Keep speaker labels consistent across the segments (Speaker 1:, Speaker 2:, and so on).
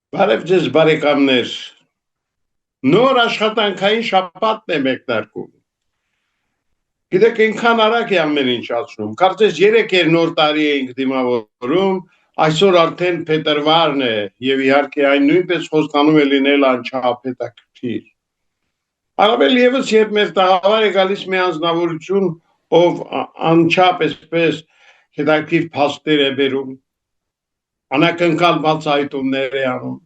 Speaker 1: Բարև ձեզ բարեկամներ, նոր աշխատանքային շաբաթն է մեկնարկում։ Գիտեք, այնքան արագ է ամեն ինչ անցնում, կարծես 3 նոր տարի էինք դիմավորում, այսօր արդեն փետրվարն է եւ իհարկե այն նույնպես խոստանում է լինել անչափ հետաքրքիր։ Առավել եւս երբ մեր տաղավար է գալիս մի անձնավորություն, ով անչափ այսպես հետաքրքիր փաստեր է բերում, անակնկալ բացահայտումներ է անում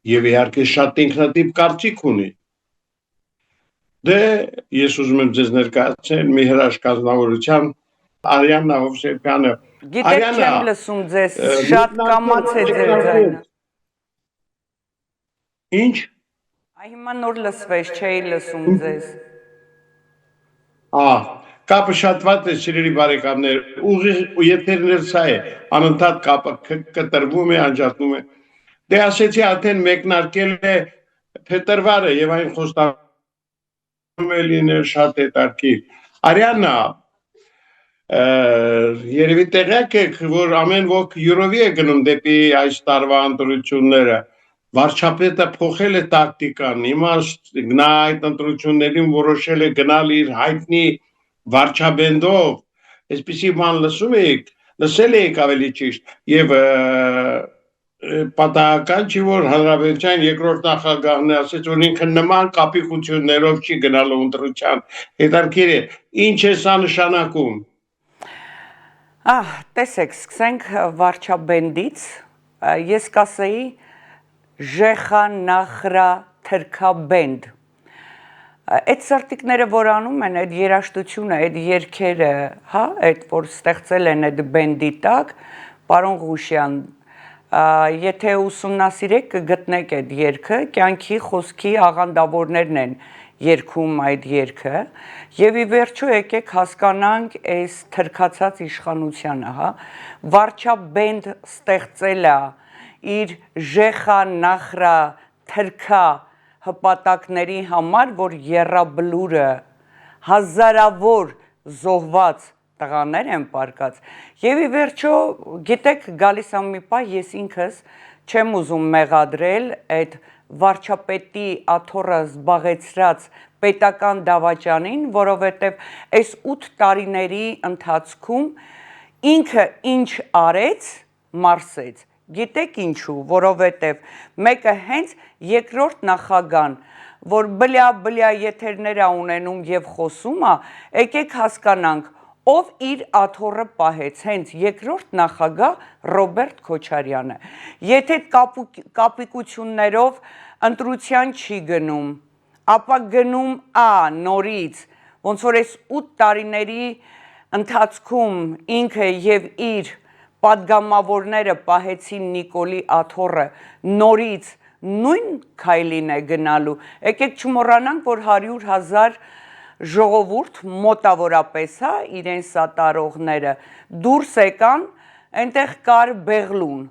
Speaker 1: եւ իհարկե շատ ինքնատիպ կարծիք ունի։ Դե ես ուզում եմ ձեզ ներկայացնել մի հրաշք անձնավորության Արիաննա Հովսեփյանը։
Speaker 2: Գիտեք, չեմ լսում ձեզ, շատ կամաց է ձեր ձայնը։
Speaker 1: Ինչ?
Speaker 2: Այ հիմա նոր լսվեց, չէի լսում ձեզ։
Speaker 1: Կապը շատ վատ է, սիրելի բարեկամներ, ուղիղ եթերներ սա է, անընդհատ կապը կտրվում է, անջատվում է։ Դե ասեցի արդեն մեկնարկել է փետրվարը եւ այն խոստանում է լինել շատ հետաքրքիր։ Արիաննա, երևի տեղյակ եք, որ ամեն ոք յուրովի է գնում դեպի այս տարվա ընտրությունները։ Վարչապետը փոխել է տակտիկան, հիմա նա այդ ընտրություններին որոշել է գնալ իր հայտնի վարչաբենդով, այսպիսի բան լսել եք ավելի ճիշտ, եւ պատահական չի, որ հանրապետության երկրորդ նախագահն է ասեց, որ ինքը նման կապիկություններով չի գնալու ընտրության։ Հետաքրքիր է, ինչ է սա նշանակում։
Speaker 2: Տեսեք, սկսենք վարչաբենդից, ես կասեի ժեխա նախրա թրքաբենդ։ Այդ սրտիկները, որ անում են, այդ երաժշտությունը, այդ երգերը, այդ որ ստեղծել են այդ բենդի տակ, պարոն Ղուշյան, եթե ուսումնասիրեք կգտնեք այդ երգը, կյանքի խոսքի աղանդավորներն են երգում այդ երգը, եւ ի վերջո եկեք հասկանանք այս թրքացած իշխանությանը, վարչաբենդ ստեղծելա իր ժեխա նախրա թրքա հպատակների համար, որ եռաբլուրը հազարավոր զոհված տղաներ են պարկած, եւ ի վերջո, գիտեք, գալիս ա մի պահ, ես ինքս չեմ ուզում մեղադրել այդ վարչապետի աթոռը զբաղեցրած պետական դավաճանին, որովհետեւ այս 8 տարիների ընթացքում ինքը ինչ արեց, մարսեց։ Գիտեք ինչու, որովհետև մեկը հենց երկրորդ նախագահան, որ բլյա եթերներ ա ունենում եւ խոսում ա, եկեք հասկանանք, ով իր աթոռը պահեց, հենց երկրորդ նախագահ Ռոբերտ Քոչարյանը։ Եթե կապիկություններով ընտրության չի գնում, ապա գնում նորից, ոնց որ այս 8 տարիների ընթացքում ինքը եւ իր պատգամավորները պահեցին Նիկոլի աթոռը, նորից նույն քայլին է գնալու։ Եկեք չմոռանանք, որ 100,000 ժողովուրդ մոտավորապես, իրեն սատարողները դուրս եկան, այնտեղ կար Բեղլուն,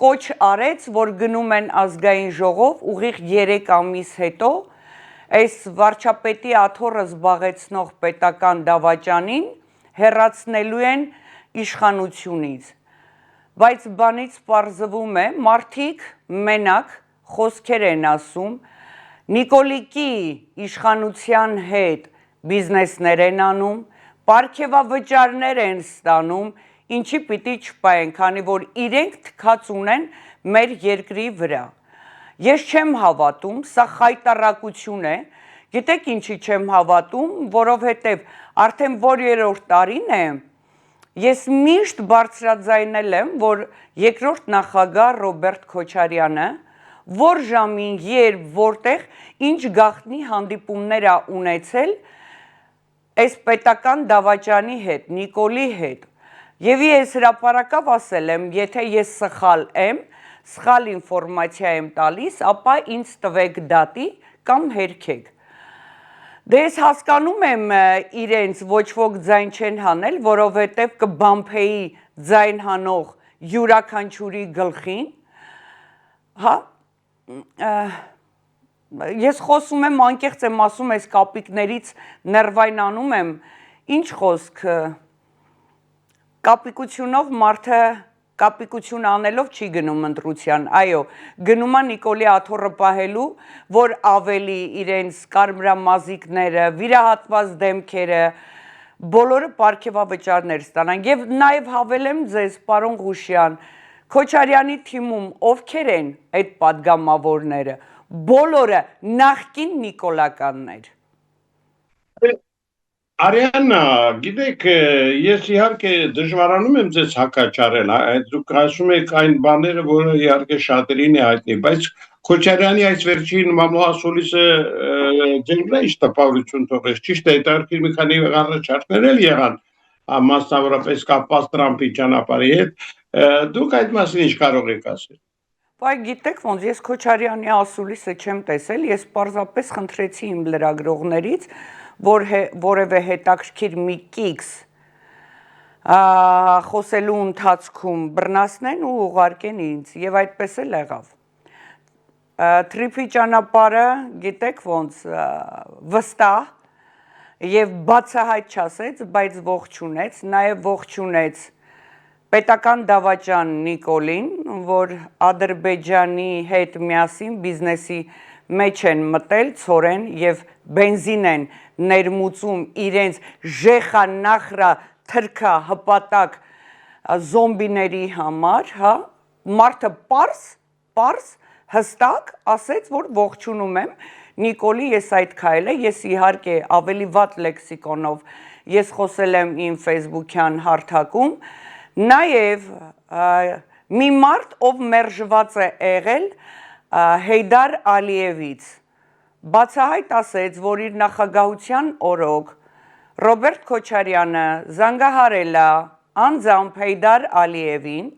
Speaker 2: կոչ արեց, որ գնում են ազգային ժողով, ուղիղ 3 ամիս հետո, այս վարչապետի աթոռը զբաղեցնող պետական դավաճանին հեռացնելու են իշխանությունից, բայց բանից պարզվում է, մարդիկ մենակ խոսքեր են ասում, Նիկոլիկի իշխանության հետ բիզնեսներ են անում, պարգևավճարներ են ստանում, ինչի պիտի չպայեն, քանի որ իրենք թքած ունեն մեր երկրի վրա։ Ես չեմ հավատում, սա խայտառակություն է, գիտեք ինչի չեմ հավատում, որովհետև արդեն որ 3-րդ տարին է, ես միշտ բարձրաձայնել եմ, որ երկրորդ նախագահ Ռոբերտ Քոչարյանը, որ ժամին, երբ, որտեղ, ինչ գաղտնի հանդիպումներ ա ունեցել այս պետական դավաճանի հետ, Նիկոլի հետ, եւ ես հրապարակավ ասել եմ, եթե ես սխալ եմ, սխալ ինֆորմացիա եմ տալիս, ապա ինձ տվեք դատի կամ հերքեք։ Դե ես հասկանում եմ իրենց ոչ ոք ձայն չեն հանել, որովհետև կբամփեի ձայն հանող յուրաքանչյուրի գլխին, ես խոսում եմ, անկեղծ եմ ասում, այս կապիկներից ներվայնանում եմ, ինչ խոսք, կապիկությունով մարդը կապիկություն անելով չի գնում ընտրության, այո, գնում է Նիկոլի աթոռը պահելու, որ ավելի իրենց կարմրամազիկները, վիրահատված դեմքերը, բոլորը պարգևավճարներ ստանան։ Եվ նաև հավելեմ ձեզ, պարոն Ղուշյան, Քոչարյանի թիմում ովքեր են այդ պատգամավորները, բոլորը նախկին նիկոլականներ։
Speaker 1: Արիաննա, գիտեք, ես իհարկե դժվարանում եմ ձեզ հակաճարել, դուք ասում եք այն բաները, որը իհարկե շատերին է հայտնի, բայց Քոչարյանի այս վերջին մամուհասոլիսը ձերն է ինչ տպավորություն թողեց, ճիշտ է, հետարքիր մի քանի առաջարկներ էլ եղան, մասնավորապես կապված Տրամփի ճանապարհի հետ, դուք այդ մասին ինչ կարող եք ասել։
Speaker 2: Բայց գիտեք ոնց, ես Քոչարյանի ասուլիսը չեմ տեսել, ես պարզապես խնդրեցի իմ լրագրողներից, որ որևէ հետաքրքիր մի կիքս խոսելու ընթացքում բռնացնեն ու ուղարկեն ինձ, եւ այդպես էլ եղավ։ Թրիփի ճանապարհը, գիտեք ոնց, վստահ եւ բացահայտ չասեց, բայց ողջունեց, նաեւ ողջունեց պետական դավաճան Նիկոլին, որ Ադրբեջանի հետ միասին բիզնեսի մեջ են մտել ցորեն եւ բենզին են ներմուծում իրենց ժեխա նախրա թրքա հպատակ զոմբիների համար, հա, մարդը պարզ հստակ ասեց, որ ողջունում եմ Նիկոլի, ես այդ քայլը, ես իհարկե ավելի վատ լեքսիկոնով ես խոսել եմ իմ Facebook-յան հարթակում, նաև մի մարդ, ով մերժված է եղել Հեյդար Ալիևից, բացահայտ ասեց, որ իր նախագահության օրոք Ռոբերտ Քոչարյանը զանգահարել է անձամբ Հեյդար Ալիևին,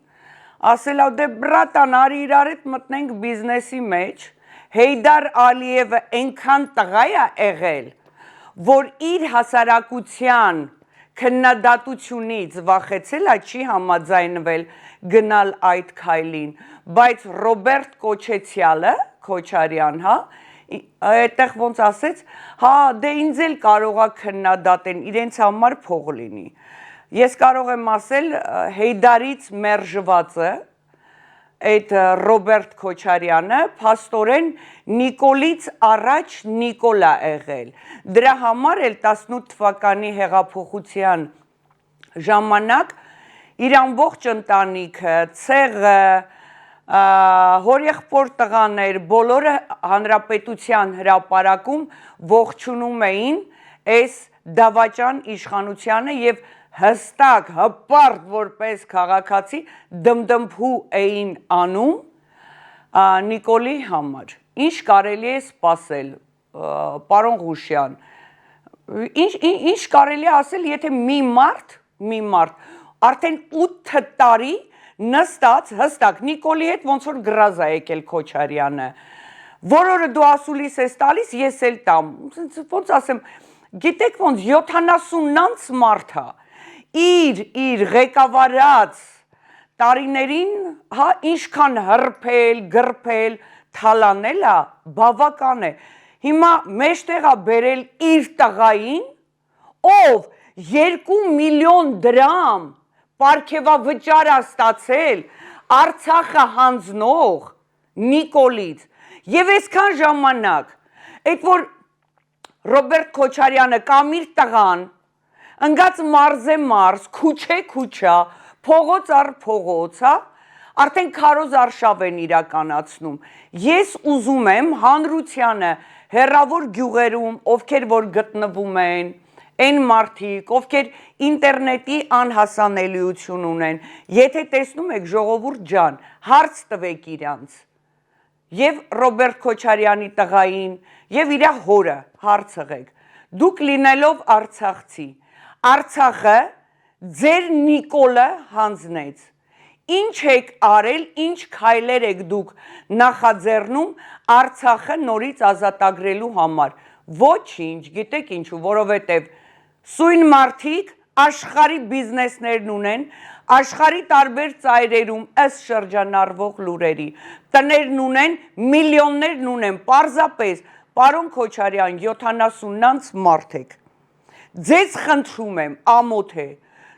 Speaker 2: ասել է դե բրատան, արի իրար հետ մտնենք բիզնեսի մեջ, Հեյդար Ալիևը այնքան տղա է եղել, որ իր հասարակության քննադատությունից վախեցել է, չի համաձայնվել գնալ այդ քայլին, բայց Ռոբերտ Կոչեցյալը, Քոչարյան, հա, այդտեղ ոնց ասեց, հա, դե ինձ էլ կարող է քննադատեն, իրենց համար փող լինի։ Ես կարող եմ ասել, Հեյդարից մերժվածը, այդ Ռոբերտ Քոչարյանը փաստորեն Նիկոլից առաջ Նիկոլ է եղել։ Դրա համար էլ 18 թվականի հեղափոխության ժամանակ իր ամբողջ ընտանիքը, ցեղը, հորեղբոր տղաներ, բոլորը հանրապետության հրապարակում ողջունում էին այս դավաճան իշխանությանը եւ հստակ, հպարտ որպես քաղաքացի դմդմփու էին անում Նիկոլի համար։ Ինչ կարելի է սպասել, պարոն Ղուշյան, ինչ կարելի է ասել, եթե մի մարդ, արդեն 8 տարի նստած, հստակ, Նիկոլի հետ ոնց որ գրազ է եկել Քոչարյանը, որորը դու ասուլիս ես տալիս, ես էլ տամ, ոնց ասեմ, գիտեք ոնց 70-անց մարդ է, իր ղեկավարած տարիներին, հա, ինչքան հրփել, գրփել, թալանել է, բավական է։ Հիմա մեջտեղ է բերել իր տղային, ով 2 միլիոն դրամ պարգևավճար է ստացել Արցախը հանձնող Նիկոլից, եւ այսքան ժամանակ, այդ որ Ռոբերտ Քոչարյանը կամ իր տղան ընկած մարզե մարզ, քուչե, փողոց առ փողոց, հա, արդեն քարոզ արշավ են իրականացնում։ Ես ուզում եմ հանրությանը հեռավոր գյուղերում, ովքեր որ գտնվում են, այն մարդիկ, ովքեր ինտերնետի անհասանելիություն ունեն, եթե տեսնում եք ժողովուրդ ջան, հարց տվեք իրանց։ Եվ Ռոբերտ Քոչարյանի տղային, եւ իր հորը հարց ըղեք։ Դուք լինելով արցախցի, Արցախը ձեր Նիկոլը հանձնեց, ինչ եք արել, ինչ քայլեր եք դուք նախաձեռնում Արցախը նորից ազատագրելու համար, ոչինչ, գիտեք ինչու, որովհետև սույն մարդիկ աշխարհի բիզնեսներն ունեն, աշխարհի տարբեր ծայրերում ըստ շրջանառվող լուրերի, տներն ունեն, միլիոններն ունեն, պարզապես, պարոն Քոչարյան, 70-անց մարդ եք, ձեզ խնդրում եմ, ամոթ է,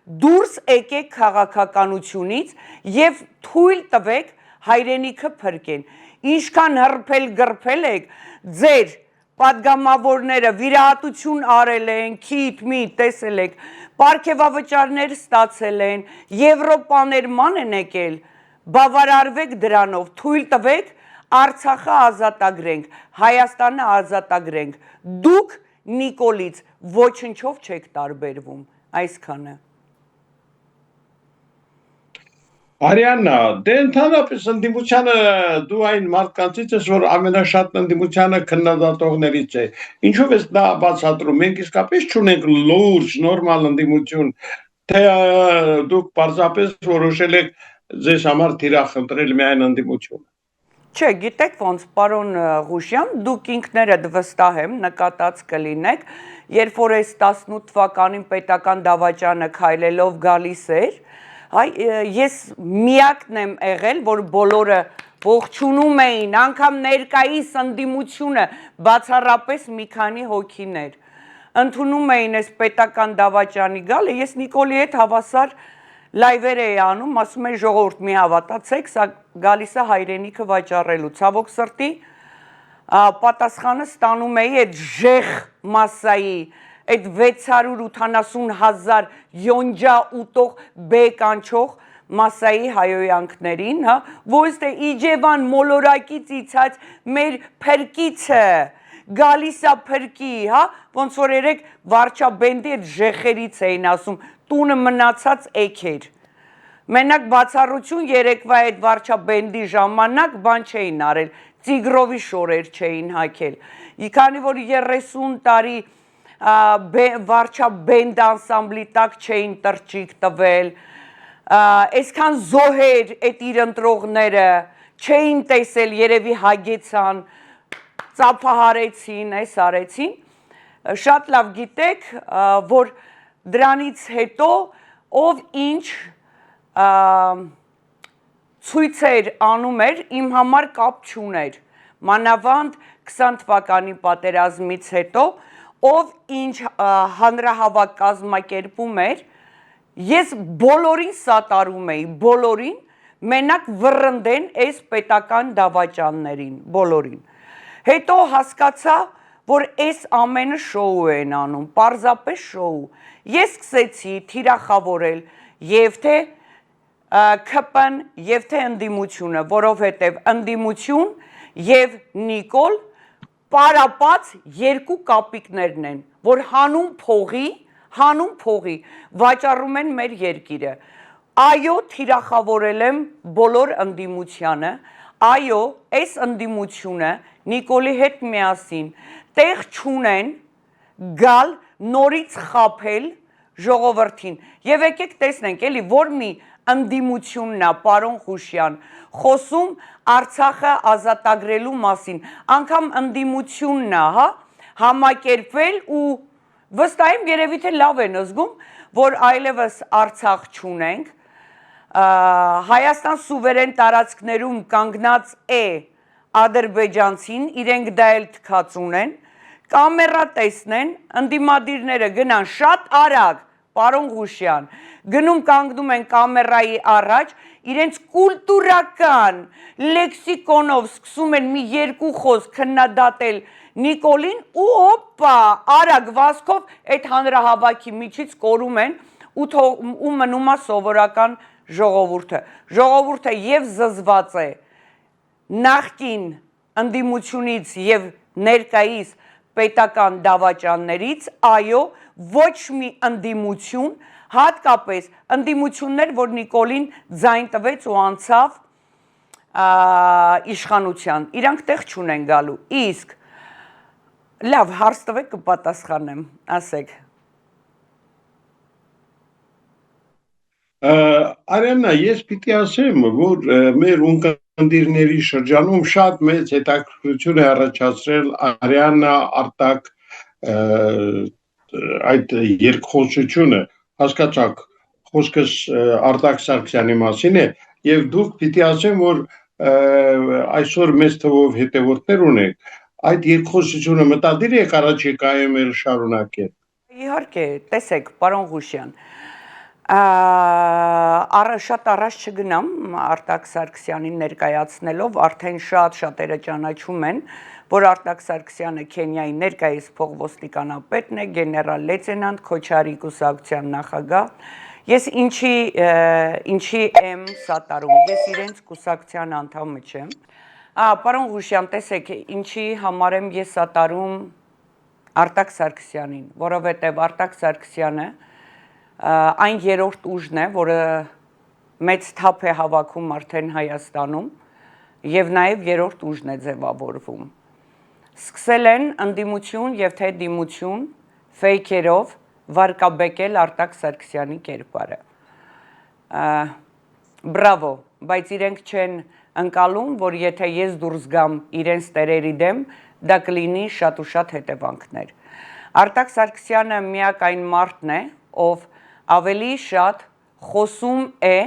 Speaker 2: դուրս եկեք քաղաքականությունից եւ թույլ տվեք հայրենիքը փրկեն։ Ինչքան հրփել գրփել եք, ձեր պատգամավորները վիրահատություն արել են, քիթ մի տեսել եք, պարգևավճարներ ստացել են, Եվրոպաներ ման են եկել, բավարարվեք դրանով, թույլ տվեք Արցախը ազատագրենք, Հայաստանը ազատագրենք, դուք Նիկոլից ոչնչով չեք տարբերվում, այսքանը։
Speaker 1: Արիաննա, դե ընդհանրապես ընդդիմությանը դու այն մարդկանցից ես, որ ամենաշատն ընդդիմությանը քննադատողներից է։ Ինչով ես դա բացատրում։ Մենք իսկապես չունենք լուրջ, նորմալ ընդդիմություն, թե դուք պարզապես որոշել եք ձեզ համար թիրախնդրել միայն ընդդիմությունը։
Speaker 2: Չէ, գիտեք ոնց, պարոն Ղուշյան, դուք ինքներդ վստահ եմ նկատած կլինեք, երբ որ այս 18 թվականին պետական դավաճանը քայլելով գալիս էր, ես միակն եմ եղել, որ բոլորը ողջունում էին, անգամ ներկայիս ընդդիմությունը բացառապես մի քանի հոգիներ, ընդունում էին այս պետական դավաճանի գալը, ես Նիկոլի հետ հավասար լայվեր էի անում, ասում էի ժողովուրդ մի հավատացեք, սա գալիս է հայրենիքը վաճառելու, ցավոք սրտի պատասխանը ստանում էի այդ ժեղ մասայի, այդ 680,000 յոնջա ուտող բեկանչող մասայի հայոյանքներին, ոնց թե Իջևան մոլորակից իցած մեր փրկիցը, գալիս է փրկի, ոնց որ երեք վարչաբենդի այդ ժեխերից էին ասում, տունը մնացած էքեր։ Մենակ բացառություն երեկվա այդ վարչաբենդի ժամանակ բան չէին արել, ծիգրովի շորեր չէին հագել։ Քանի որ 30 տարի վարչաբենդ անսամբլի տակ չէին տրճիկ տվել, այսքան զոհեր այդ իր ընտրողները չէին տեսել, երևի հագեցան, ծափահարեցին, այս արեցին, շատ լավ գիտեք, որ դրանից հետո ով ինչ ցույցեր անում էր, իմ համար կապ չուներ, մանավանդ 20 թվականի պատերազմից հետո, ով ինչ հանրահավաք կազմակերպում էր, ես բոլորին սատարում էի, բոլորին, մենակ վռնդեն այս պետական դավաճաններին, բոլորին։ Հետո հասկացա, որ այս ամենը շոու են անում, պարզապես շոու։ Ես սկսեցի թիրախավորել եւ թե ԿՊ-ն եւ թե ընդդիմությունը, որովհետեւ ընդդիմություն եւ Նիկոլ պարապած երկու կապիկներն են, որ հանուն փողի վաճառում են մեր երկիրը։ Այո, թիրախավորել եմ բոլոր ընդդիմությանը, այո, այս ընդդիմությունը Նիկոլի հետ միասին տեղ չունեն գալ նորից խաբել ժողովրդին։ Եվ եկեք տեսնենք, էլի, որ մի ընդդիմությունն է, պարոն Ղուշյան, խոսում Արցախը ազատագրելու մասին, անգամ ընդդիմությունն է, համակերպվել ու վստահ եմ երևի թե լավ են զգում, որ այլևս Արցախ չունենք, Հայաստան սուվերեն տարածքներում կանգնած է ադրբեջանցին, իրենք դա էլ թքած ունեն, կամերա տեսնեն, ընդդիմադիրները գնան շատ արագ, պարոն Ղուշյան, գնում կանգնում են կամերայի առաջ, իրենց կուլտուրական լեքսիկոնով սկսում են մի երկու խոսք քննադատել Նիկոլին ու օպա, արագ վազքով այդ հանրահավաքի միջից կորում են ու մնում է սովորական ժողովուրդը։ Ժողովուրդը եւ զզված է նախկին ընդդիմությունից եւ ներկայիս պետական դավաճաններից, այո, ոչ մի ընդդիմություն, հատկապես ընդդիմություններ, որ Նիկոլին ձայն տվեց ու անցավ իշխանության, իրանք տեղ չունեն գալու, իսկ լավ, հարց տվեք կպատասխանեմ, ասեք։
Speaker 1: Արեննա, ես պիտի ասեմ, որ մեր ունկնդիրների շրջանում շատ մեծ հետաքրքրություն է առաջացրել Արեննա Արտակ այդ երկխոսությունը, հասկացաք, խոսքս Արտակ Սարգսյանի մասին է, եւ դուք պիտի ասեմ, որ այսօր մեծ թվով հետևորդներ ունեք, այդ երկխոսությունը մտադիր եք առաջիկայում էլ շարունակել։
Speaker 2: Իհարկե, տեսեք, պարոն Ղուշյան, Շատ առաջ չգնամ Արտակ Սարգսյանին ներկայացնելով, արդեն շատերը ճանաչում են, որ Արտակ Սարգսյանը Քենիայի ներկայիս փոխոստիկանապետն է, գեներալ լեյտենանտ, Քոչարի կուսակցության նախագահ։ Ես ինչի եմ սատարում, ես իրենց կուսակցության անդամը չեմ։ Պարոն Ղուշյան, տեսեք, ինչի համար եմ ես սատարում Արտակ Սարգսյանին, որովհետև Արտակ Սարգսյանը այն երրորդ ուժն է, որը մեծ թափ է հավաքում արդեն Հայաստանում եւ նաեւ երրորդ ուժն է ձևավորվում։ Սկսել են ընդդիմություն եւ թե դիմություն ֆեյքերով վարկաբեկել Արտակ Սարգսյանի կերպարը։ Բրավո, բայց իրենք չեն ընկալում, որ եթե ես դուրս գամ իրենց տերերի դեմ, դա կլինի շատ ու շատ հետևանքներ։ Արտակ Սարգսյանը միակ այն մարդն է, ով ավելի շատ խոսում է,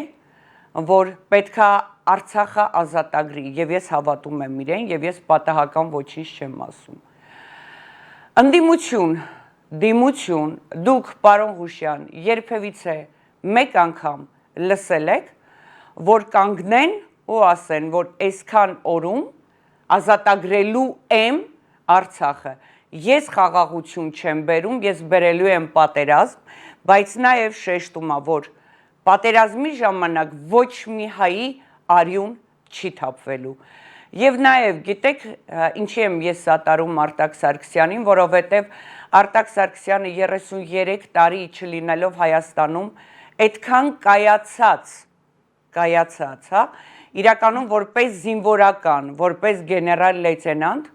Speaker 2: որ պետքա Արցախը ազատագրի, եւ ես հավատում եմ իրեն, եւ ես պատահական ոչինչ չեմ ասում։ Ընդդիմություն, դիմություն, դուք, պարոն Ղուշյան, երբևիցե մեկ անգամ լսել եք, որ կանգնեն ու ասեն, որ այսքան օրում ազատագրելու եմ Արցախը։ Ես խաղաղություն չեմ բերում, ես բերելու եմ պատերազմ, բայց նաև շեշտում եմ, որ պատերազմի ժամանակ ոչ մի հայի արյուն չի թափվելու։ Եվ նաև, գիտեք, ինչի եմ ես սատարում Արտակ Սարգսյանին, որովհետև Արտակ Սարգսյանը 33 տարի չլինելով Հայաստանում, այդքան կայացած, իրականում որպես զինվորական, որպես գեներալ լեյտենանտ,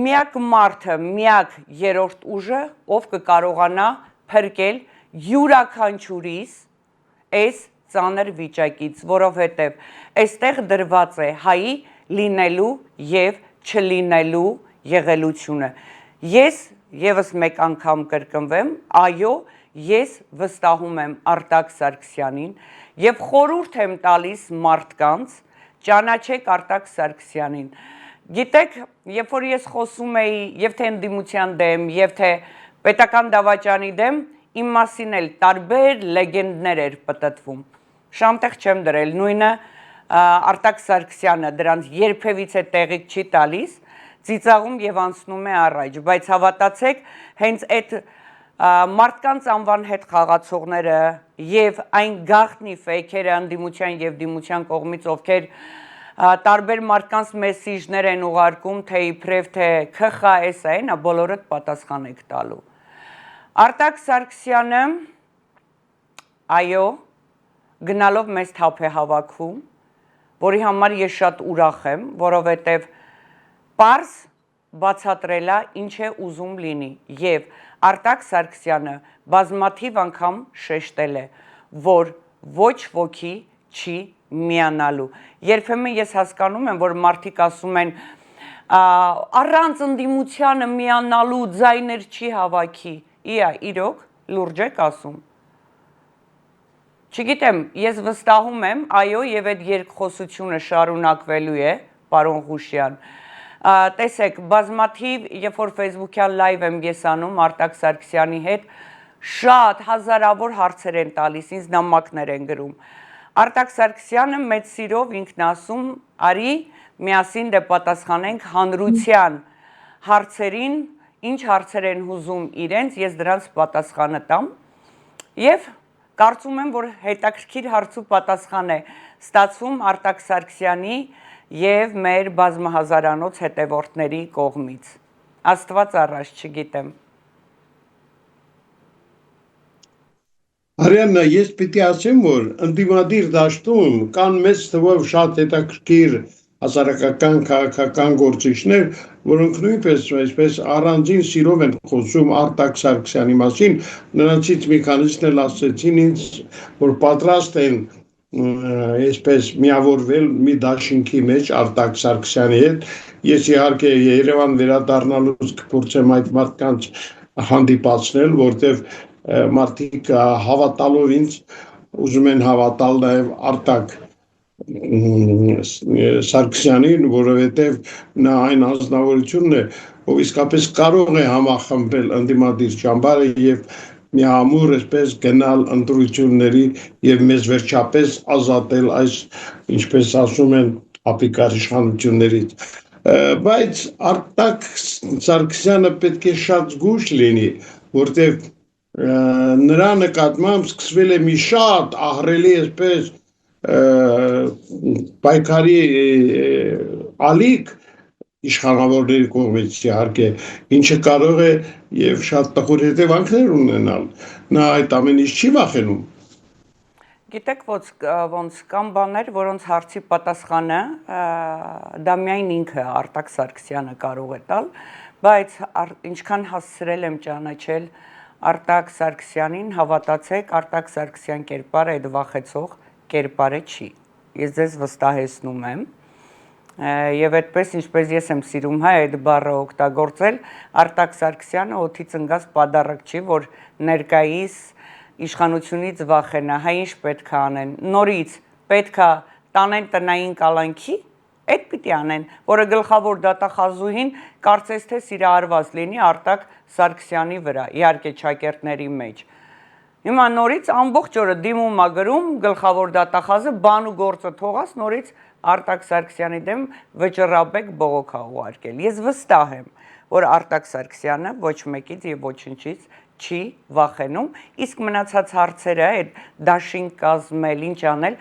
Speaker 2: միակ մարդը, միակ երրորդ ուժը, ով կկարողանա փրկել յուրաքանչյուրիս այս ծանր վիճակից, որովհետև այստեղ դրված է հայի լինելու եւ չլինելու եղելությունը։ Ես եւս մեկ անգամ կրկնվեմ, այո, ես վստահում եմ Արտակ Սարգսյանին եւ խորհուրդ եմ տալիս մարդկանց ճանաչեք Արտակ Սարգսյանին։ Գիտեք, երբ որ ես խոսում էի եւ թե ընդդիմության դեմ, եւ թե պետական դավաճանի դեմ, իմ մասին էլ տարբեր լեգենդներ էր պտտվում։ Շամտեղ չեմ դրել, նույնը Արտակ Սարգսյանը դրանց երբևիցե տեղիք չի տալիս, ծիծաղում եւ անցնում է առաջ, բայց հավատացեք, հենց այդ մարդկանց անվան հետ խաղացողները եւ այն գաղտնի ֆեյքերը ընդդիմության եւ դիմության կողմից, ովքեր տարբեր մարդկանց մեսիջներ են ուղարկում, թե իբրև թե ՔԽՍ-ն, բոլորդ պատասխան եք տալու։ Արտակ Սարգսյանը, այո, գնալով մեզ թափ է հավաքում, որի համար ես շատ ուրախ եմ, որովհետև պարզ բացատրելա ինչ է ուզում լինի եւ Արտակ Սարգսյանը բազմաթիվ անգամ շեշտել է, որ ոչ ոքի չի միանալու։ Երբեմն ես հասկանում եմ, որ մարդիկ ասում են առանց ընդդիմությանը միանալու ձայներ չի հավաքի։ Իրոք լուրջ եք ասում։ Չգիտեմ, ես վստահում եմ, այո, եւ այդ երկխոսությունը շարունակվելու է, պարոն Ղուշյան։ Տեսեք, բազմաթիվ, երբ որ Facebook-յան լայվ եմ ես անում Արտակ Սարգսյանի հետ, շատ հազարավոր հարցեր են տալիս, ինձ նամակներ են գրում։ Արտակ Սարգսյանը մեծ սիրով ինքն ասում, արի միասին դե պատասխանենք հանրության հարցերին, ինչ հարցեր են հուզում իրենց, ես դրանց պատասխանը տամ։ Եվ կարծում եմ, որ հետաքրքիր հարց ու պատասխան է ստացվում Արտակ Սարգսյանի եւ մեր բազմահազարանոց հետևորդների կողմից։ Աստված առաջ, չգիտեմ։
Speaker 1: Արիաննա, ես պիտի ասեմ, որ ընդդիմադիր դաշտում կան մեծ թվով շատ հետաքրքիր հասարակական քաղաքական գործիչներ, որոնք նույնպես այսպես առանձին սիրով են խոսում Արտակ Սարգսյանի մասին, նրանցից մի քանիսն էլ ասեցին ինձ, որ պատրաստ են այսպես միավորվել մի դաշինքի մեջ Արտակ Սարգսյանի հետ։ Ես իհարկե Երևան վերադառնալուց կփորձեմ այդ մարդկանց հանդիպացնել, որտեղ մարդիկ հավատալով ինձ ուզում են հավատալ նաև Արտակ Սարգսյանին, որովհետև նա այն անձնավորությունն է, ով իսկապես կարող է համախմբել ընդդիմադիր ճամբարը եւ միամուր այսպես գնալ ընտրությունների եւ մեզ վերջապես ազատել այս ինչպես ասում են ապիկար իշխանություններից բայց Արտակ Սարգսյանը պետք է շատ զգույշ լինի որտեղ նրա նկատմամբ սկսվել է մի շատ ահռելի այսպես պայքարի ալիք իշխանավորների կողմից իհարկե ինչը կարող է եւ շատ տխուր հետևանքներ ունենալ նա այդ ամենից չի վախենում
Speaker 2: Գիտեք ոնց կան բաներ որոնց հարցի պատասխանը դա միայն ինքը Արտակ Սարգսյանը կարող է տալ բայց ինչքան հասցրել եմ ճանաչել Արտակ Սարգսյանին հավատացեք Արտակ Սարգսյան կերպարը այդ վախեցող կերպարը չի ես ձեզ վստահեցնում եմ Եվ այդպես ինչպես ես եմ սիրում հայ այդ բառը օգտագործել Արտակ Սարգսյանը օդից ընկած պադառակ չի որ ներկայիս իշխանությունից վախենա հայ ինչ պետք է անեն նորից պետք է տանեն տնային կալանքի այդ պիտի անեն որը գլխավոր դատախազուհին կարծես թե սիրահարված լինի Արտակ Սարգսյանի վրա իհարկե ճակերտների մեջ Հիմա նորից ամբողջ օրը դիմում ա գրում գլխավոր դատախազը բան ու գործը թողած նորից Արտակ Սարգսյանի դեմ վճռաբեկ բողոք ա ուղարկել։ Ես վստահ եմ, որ Արտակ Սարգսյանը ոչ մեկից եւ ոչնչից չի վախենում, իսկ մնացած հարցերը այդ դաշինք կազմել, ինչ անել,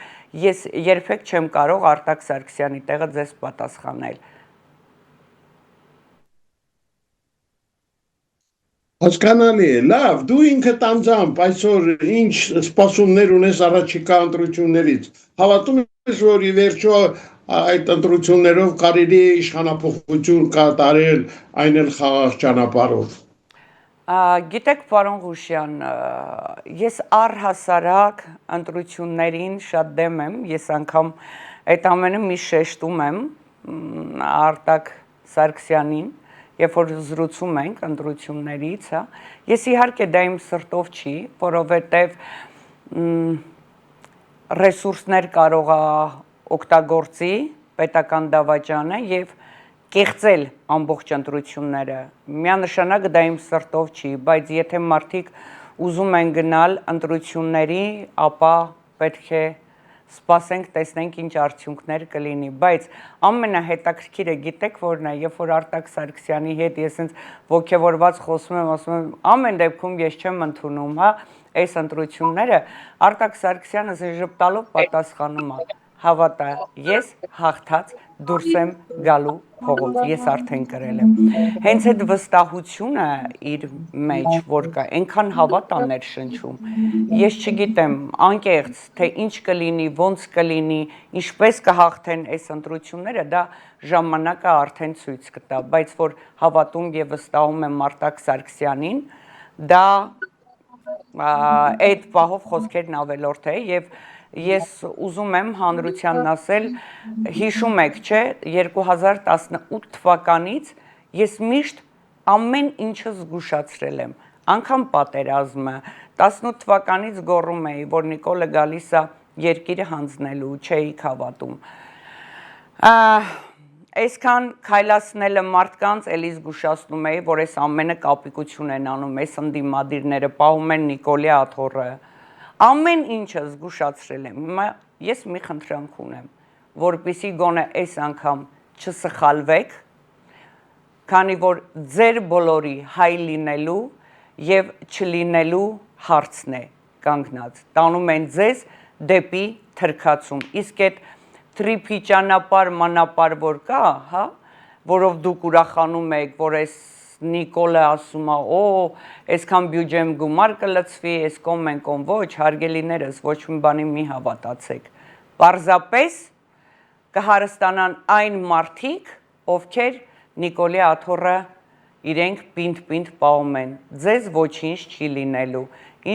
Speaker 2: ես երբեք չեմ կարող Արտակ Սարգսյանի տեղը ձեզ պատասխանել։
Speaker 1: Հասկանալի է, լավ, դու ինքդ անձամբ այսօր ինչ սպասումներ ունես առաջիկա ընտրություններից, հավատում ես, որ ի վերջո այդ ընտրություններով կարելի է իշխանափոխություն կատարել այն էլ խաղաղ ճանապարհով։
Speaker 2: Գիտեք, պարոն Ղուշյան, ես առհասարակ ընտրություններին շատ դեմ եմ, ես անգամ այդ ամենը մի շեշտում եմ Արտակ Սարգսյանին Երբ որ զրուցում ենք ընտրություններից, ես իհարկե դա իմ սրտով չի, որովհետև ռեսուրսներ կարող է օգտագործի պետական դավաճանը եւ կեղծել ամբողջ ընտրությունները։ Միանշանակ դա իմ սրտով չի, բայց եթե մարդիկ ուզում են գնալ ընտրությունների, ապա պետք է սպասենք, տեսնենք ինչ արդյունքներ կլինի, բայց ամենահետաքրքիրը գիտեք որն է, երբ որ Արտակ Սարգսյանի հետ ես ինձ ոգևորված խոսում եմ, ասում եմ, ամեն դեպքում ես չեմ ընդունում, հա, այս ընտրությունները, Արտակ Սարգսյանը ժպտալով պատասխանում է, հավատա, ես հաղթած դուրս եմ գալու փողոց, ես արդեն կրել եմ։ Հենց այդ վստահությունը իր մեջ որ կա, այնքան հավատ ա ներշնչում։ Ես չգիտեմ, անկեղծ, թե ինչ կլինի, ոնց կլինի, ինչպես կհաղթեն այս ընտրությունները, դա ժամանակը արդեն ցույց կտա, բայց որ հավատում եւ վստահում եմ Արտակ Սարգսյանին, դա այդ պահով խոսքերն ավելորդ է եւ Ես ուզում եմ հանրությանն ասել, հիշում եք, չէ, 2018 թվականից ես միշտ ամեն ինչը զգուշացրել եմ, անգամ պատերազմը, 18 թվականից գոռում էի, որ Նիկոլը գալիս է երկիրը հանձնելու, չէի հավատում։ Այսքան քայլացնելը մարդկանց էլի զգուշացնում էի, որ այս ամենը կապիկություն են անում, այս ընդդիմադիրները պահում են Նիկոլի աթոռը։ Ամեն ինչը զգուշացրել եմ, հիմա ես մի խնդրանք ունեմ, որպեսզի գոնե այս անգամ չսխալվեք, քանի որ ձեր բոլորի հայ լինելու եւ չլինելու հարցն է կանգնած, տանում են ձեզ դեպի թրքացում, իսկ այդ թրիփի ճանապարհ մանապար որ կա, հա, որով դուք ուրախանում եք, որ այս Նիկոլը ասում է, օ, այսքան բյուջեմ գումար կլցվի, այս կոմ են կոմ ոչ, հարգելիներս, ոչ մի բանի մի հավատացեք։ Պարզապես կհարստանան այն մարդիկ, ովքեր Նիկոլի աթոռը իրենք պինդ պահում են, ձեզ ոչինչ չի լինելու,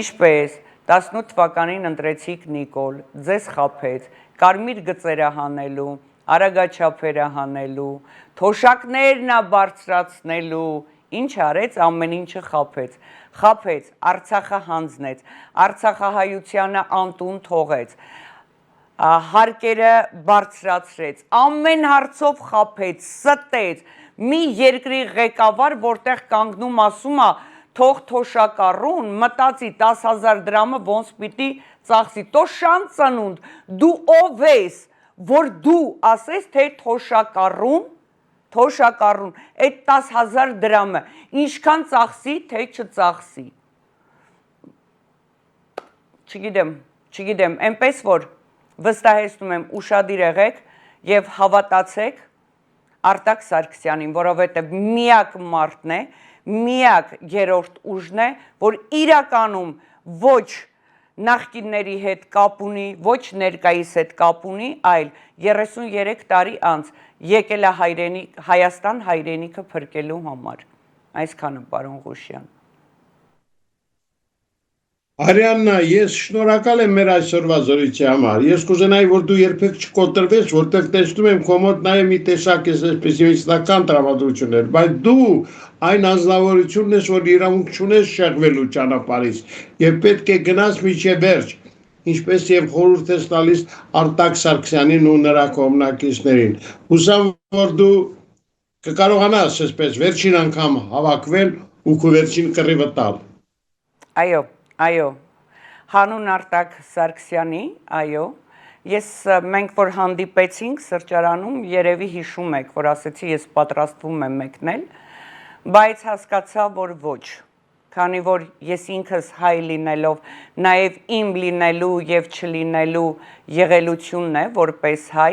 Speaker 2: ինչպես 18 թվականին ընտրեցիք Նիկոլ, ձեզ խաբեց, կարմիր գծերը հանելու, արագաչափերը հանելու, թոշակներն բարձրացնելու, ինչ արեց, ամեն ինչը խաբեց, Արցախը հանձնեց, Արցախահայությանը անտուն թողեց, հարկերը բարձրացրեց, ամեն հարցով խաբեց, ստեց, մի երկրի ղեկավար, որտեղ կանգնում ասում է, թող թոշակառուն մտածի 10,000 դրամը ոնց պիտի ծախսի, տո շան ծնունդ, դու ով ես, որ դու ասես, թե թոշակառուն, այդ 10,000 դրամը, ինչքան ծախսի, թե չծախսի, չգիտեմ, այնպես որ վստահեցնում եմ ուշադիր եղեք և հավատացեք Արտակ Սարգսյանին, որովհետև միակ մարդն է, միակ երրորդ ուժն է, որ իրականում ոչ նախկինների հետ կապ ունի, ոչ ներկայիս հետ կապ ունի, այլ 33 տարի անց եկել է Հայաստան հայրենիքը փրկելու համար, այսքանը պարոն Ղուշյան։
Speaker 1: Արիաննա, ես շնորհակալ եմ մեր այսօրվա զրույցի համար, ես կուզենայի, որ դու երբեք չկոտրվես, որտեղ տեսնում եմ քո մոտ նաև մի տեսակ ես պեսիմիստական տրամադրություններ, բայց դու այն անձնավորությունն ես, որ իրավունք չունես շեղվելու ճանապարհից եւ պետք է գնաս մինչեւ վերջ, ինչպես եւ խորհուրդ ես տալիս Արտակ Սարգսյանին ու նրա կողմնակիցներին։ Հուսամ, որ դու կկարողանաս այսպես վերջին անգամ հավաքվել ու քո վերջին կռիվը տալ։
Speaker 2: Այո, հանուն Արտակ Սարգսյանի, այո, մենք որ հանդիպեցինք սրճարանում, երևի հիշում եք, որ ասեցի ես պատրաստվում եմ մեկնել, բայց հասկացա, որ ոչ, քանի որ ես ինքս հայ լինելով, նաև իմ լինելու և չլինելու եղելությունն է, որպես հայ,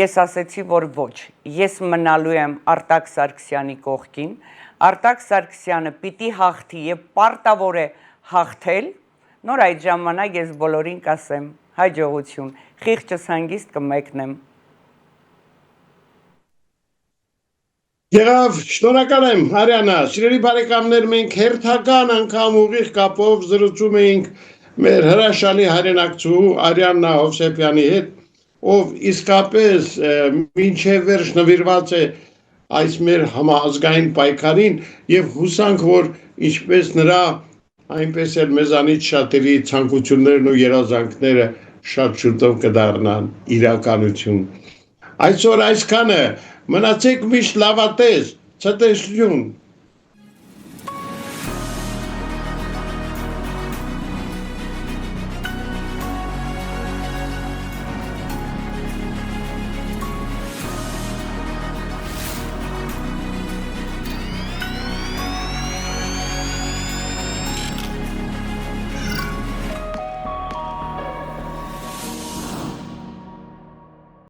Speaker 2: ես ասեցի, որ ոչ, ես մնալու եմ Արտակ Սարգսյանի կողքին, Արտակ Սարգսյանը պիտի հաղթի և պարտավոր է հաղթել, նոր այդ ժամանակ ես բոլորին կասեմ, հաջողություն, խիղճս հանգիստ կմեկնեմ։
Speaker 1: Եղավ, շնորհակալ եմ, Արիաննա, սիրելի բարեկամներ, մենք հերթական անգամ ուղիղ կապով զրուցում էինք մեր հրաշալի հայրենակցու Արիաննա Հովսեփյանի հետ, ով իսկապես մինչև վերջ նվիրված է այս մեր համաազգային պայքարին եւ հուսանք, որ ինչպես նրա այնպես էլ մեզանից շատերի ցանկություններն ու երազանքները շատ շուտով կդառնան իրականություն։ Այսօր այսքանը, մնացեք միշտ լավատես, ցտեսություն։